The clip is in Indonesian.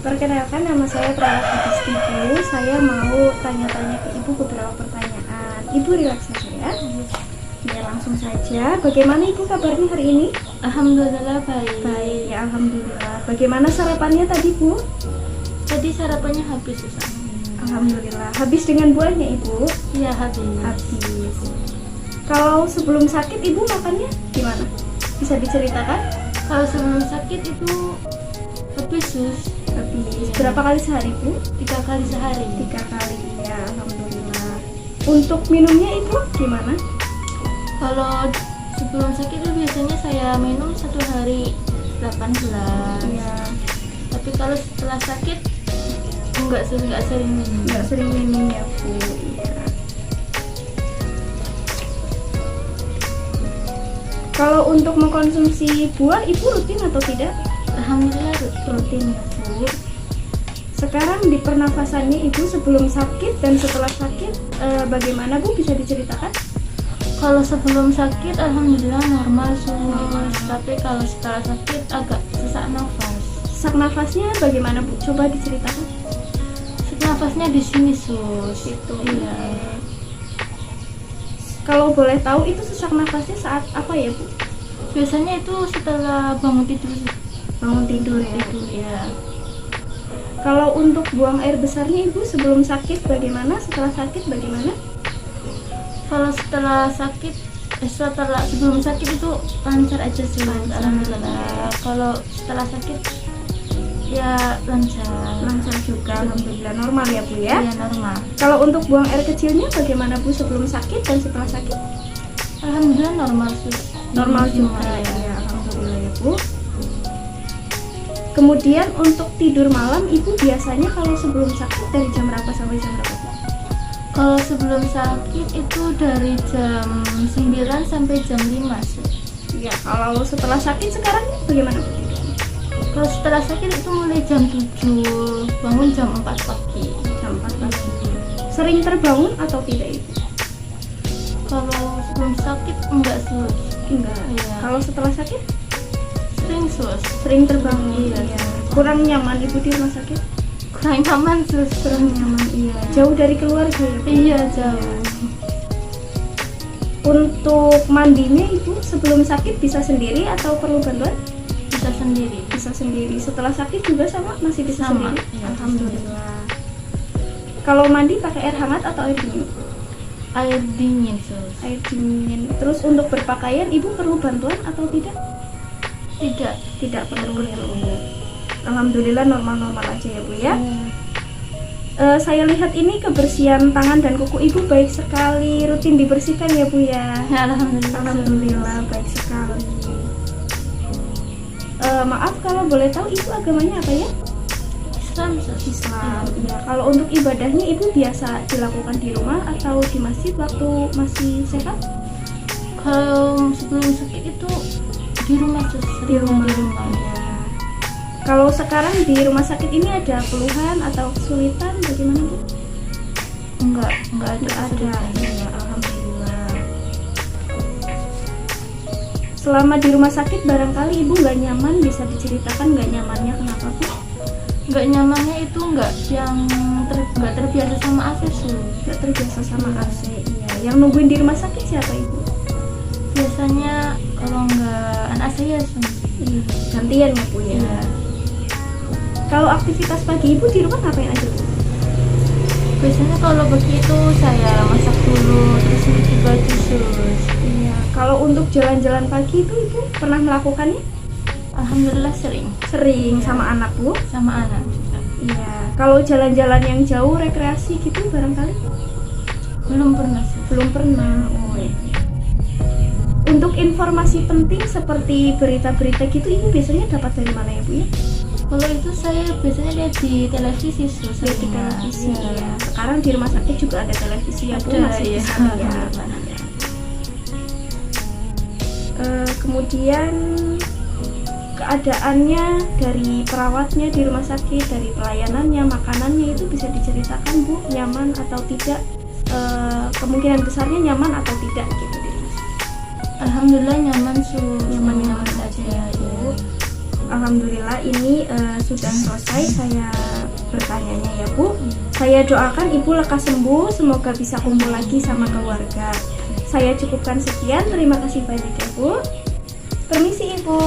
Perkenalkan, nama saya Perawat Adisti Bu. Saya mau tanya-tanya ke Ibu beberapa pertanyaan. Ibu rileks saja ya. Ya, langsung saja. Bagaimana Ibu kabarnya hari ini? Alhamdulillah baik. Baik, ya alhamdulillah. Bagaimana sarapannya tadi Bu? Tadi sarapannya habis Ustaz. Alhamdulillah. Habis dengan buahnya Ibu? Iya habis. Habis. Kalau sebelum sakit Ibu makannya gimana? Bisa diceritakan? Kalau sebelum sakit itu habis sus. Habis. Berapa kali sehari Bu? 3 kali sehari. 3 kali ya, alhamdulillah. Untuk minumnya Ibu gimana? Kalau sebelum sakit itu biasanya saya minum 1 hari 8 gelas. Ya, Tapi kalau setelah sakit enggak sering minum. nggak sering minum ya Bu. Iya. Kalau untuk mengkonsumsi buah Ibu rutin atau tidak? Alhamdulillah Rutin ya Bu. Sekarang di pernafasannya Ibu sebelum sakit dan setelah sakit bagaimana Bu, bisa diceritakan? kalau sebelum sakit alhamdulillah normal sus. Tapi kalau setelah sakit agak sesak nafas. Sesak nafasnya bagaimana Bu? Coba diceritakan. Nafasnya di sini sus. Itu. Iya. Kalau boleh tahu itu sesak nafasnya saat apa ya Bu? Biasanya itu setelah bangun tidur. Bangun tidur ya. Ya. Kalau untuk buang air besarnya Ibu sebelum sakit bagaimana? Setelah sakit bagaimana? Kalau setelah sakit, sebelum sakit itu lancar aja sih. Lancar. Alhamdulillah. Kalau setelah sakit ya lancar. Lancar juga, alhamdulillah. Normal ya Bu ya? Iya normal. Kalau untuk buang air kecilnya bagaimana Bu, sebelum sakit dan setelah sakit? Alhamdulillah normal sus. Normal juga ya. ya, alhamdulillah ya Bu. Kemudian untuk tidur malam Ibu biasanya kalau sebelum sakit dari jam berapa sampai jam berapa Bu? Kalau sebelum sakit itu dari jam 9 sampai jam 5 sus. Ya, kalau setelah sakit sekarang bagaimana Bu tidurnya? Kalau setelah sakit itu mulai jam 7, bangun jam 4 pagi. Jam 4 pagi. Sering terbangun atau tidak Ibu? Kalau sebelum sakit enggak sus. Enggak. Iya. Kalau setelah sakit Sering sus. sering terbangun. Iya. Ya. Kurang nyaman Ibu di rumah sakit? Kurang nyaman sus. Kurang nyaman, iya. Jauh dari keluarga ya Bu? Iya jauh. Untuk mandinya Ibu sebelum sakit bisa sendiri atau perlu bantuan? Bisa sendiri. Bisa sendiri. Setelah sakit juga sama, masih bisa Sama, sendiri? iya, Alhamdulillah. Kalau mandi pakai air hangat atau air dingin? Air dingin sus. Air dingin. Terus untuk berpakaian Ibu perlu bantuan atau tidak? Tidak. Tidak perlu ya Bu. Alhamdulillah normal-normal aja ya Bu ya. Saya lihat ini kebersihan tangan dan kuku Ibu baik sekali, rutin dibersihkan ya Bu ya. Alhamdulillah. Alhamdulillah baik sekali. Maaf kalau boleh tahu Ibu agamanya apa ya? Islam sus. Islam. Ya, kalau untuk ibadahnya Ibu biasa dilakukan di rumah atau di masjid waktu masih sehat? Kalau sebelum sakit itu di rumah sus. Di rumah. Di rumah. Ya. Kalau sekarang di rumah sakit ini ada keluhan atau kesulitan bagaimana Bu? Enggak ada. Nggak ada. kesulitan. Ya, alhamdulillah. Selama di rumah sakit barangkali Ibu nggak nyaman, bisa diceritakan nggak nyamannya kenapa Bu? Enggak nyamannya itu enggak enggak terbiasa sama AC sus. Nggak terbiasa sama AC. Iya. Yang nungguin di rumah sakit siapa Ibu? Biasanya kalau enggak anak saya sus. Gantian ya Bu ya. Iya. Kalau aktivitas pagi Ibu di rumah ngapain aja Bu? Biasanya kalau begitu saya masak dulu terus cuci baju sus. Iya. Kalau untuk jalan-jalan pagi itu Ibu pernah melakukannya? Alhamdulillah sering Sering sama anak Bu? sama anak. Iya. Kalau jalan-jalan yang jauh rekreasi gitu barangkali? Belum pernah sus. Belum pernah. Oh, iya. Untuk informasi penting seperti berita-berita gitu Ibu biasanya dapat dari mana ya Bu ya? Kalau itu saya biasanya lihat di televisi sus. Lihat di televisi ya. Sekarang di rumah sakit juga ada televisi ya Bu, Ada, masih iya. bisa lihat. Kemudian keadaannya dari perawatnya di rumah sakit, dari pelayanannya, makanannya itu bisa diceritakan Bu, nyaman atau tidak? Kemungkinan besarnya nyaman atau tidak gitu di rumah sakit. Alhamdulillah nyaman sus. Nyaman saja saja ya. Bu. Alhamdulillah ini sudah selesai saya bertanyanya ya Bu. Saya doakan Ibu lekas sembuh, semoga bisa kumpul lagi sama keluarga. Saya cukupkan sekian, terima kasih banyak ya Bu. Permisi Ibu.